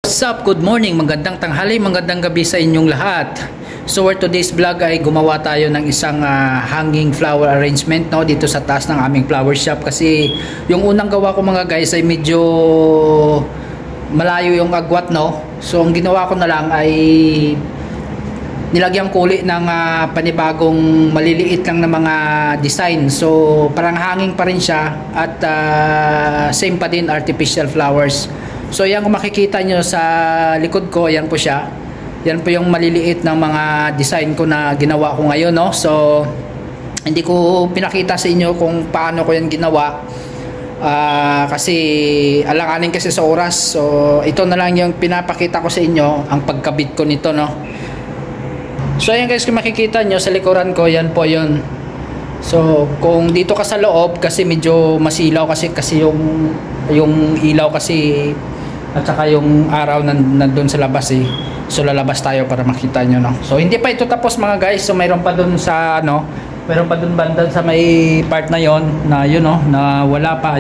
What's up? Good morning, magandang tanghali, magandang gabi sa inyong lahat. So for today's vlog ay gumawa tayo ng isang hanging flower arrangement dito sa taas ng aming flower shop, kasi yung unang gawa ko mga guys ay medyo malayo yung agwat So ang ginawa ko na lang ay nilagyan ko ulit ng panibagong maliliit lang na mga design. So parang hanging pa rin siya at same pa din artificial flowers. So yan, kung makikita nyo sa likod ko, yan po siya. Yan po yung maliliit ng mga design ko na ginawa ko ngayon. So hindi ko pinakita sa inyo kung paano ko yan ginawa, kasi alanganin kasi sa oras. So ito na lang yung pinapakita ko sa inyo, ang pagkabit ko nito. So ayan guys, kung makikita nyo sa likuran ko, yan po yun. So kung dito ka sa loob, kasi medyo masilaw kasi yung ilaw kasi at saka yung araw nandun sa labas So lalabas tayo para makita nyo So hindi pa ito tapos mga guys. So mayroon pa dun sa mayroon pa dun banda sa may part na yon na yun na wala pa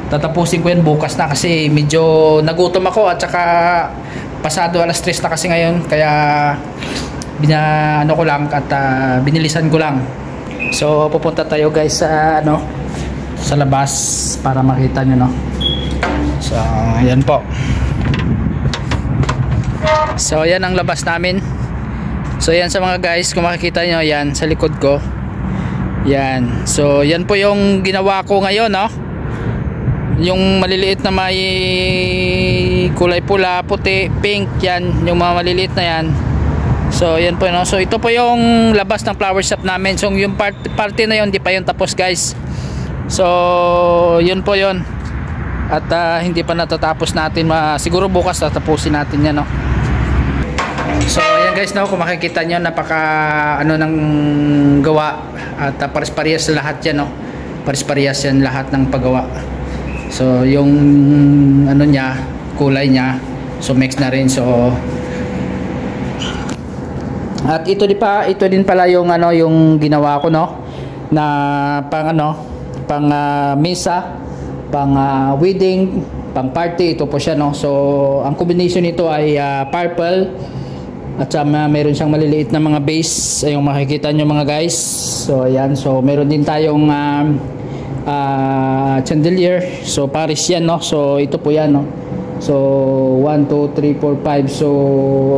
tatapusin ko yan bukas na, kasi medyo nagutom ako at saka pasado alas 3 na kasi ngayon, kaya ko lang at binilisan ko lang. So pupunta tayo guys sa sa labas para makita nyo So ayan po. So ayan ang labas namin. So ayan sa mga guys, kung makikita nyo yan sa likod ko, yan. So yan po yung ginawa ko ngayon yung maliliit na may kulay pula, puti, pink, yan yung mga maliliit na yan. So yan po So ito po yung labas ng flower shop namin. So yung party na yun, di pa yun tapos guys. So yun po yun. At hindi pa natatapos natin, siguro bukas tatapusin natin yan So ayan guys, kung makikita nyo, napaka ng gawa at pares-parehas lahat yan pares-parehas yan lahat ng paggawa. So yung niya, kulay niya, so mix na rin. So at ito din pala yung yung ginawa ko na pang mesa, pang wedding, pang party. Ito po siya So ang combination nito ay purple at saka meron siyang maliliit na mga base, ayong makikita nyo mga guys. So ayan, so meron din tayong chandelier. So Paris yan So ito po yan So 1, 2, 3, 4, 5. So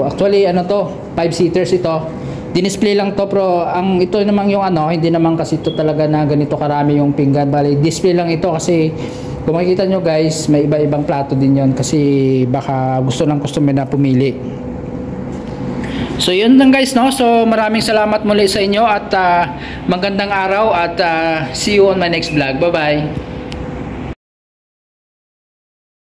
actually 5-seaters ito. Dinisplay lang to, pero ang ito naman yung hindi naman kasi ito talaga na ganito karami yung pinggan. Bali display lang ito, kasi kung makikita nyo guys, may iba-ibang plato din yon, kasi baka gusto ng customer na pumili. So yun lang guys So maraming salamat muli sa inyo at magandang araw at see you on my next vlog. Bye bye.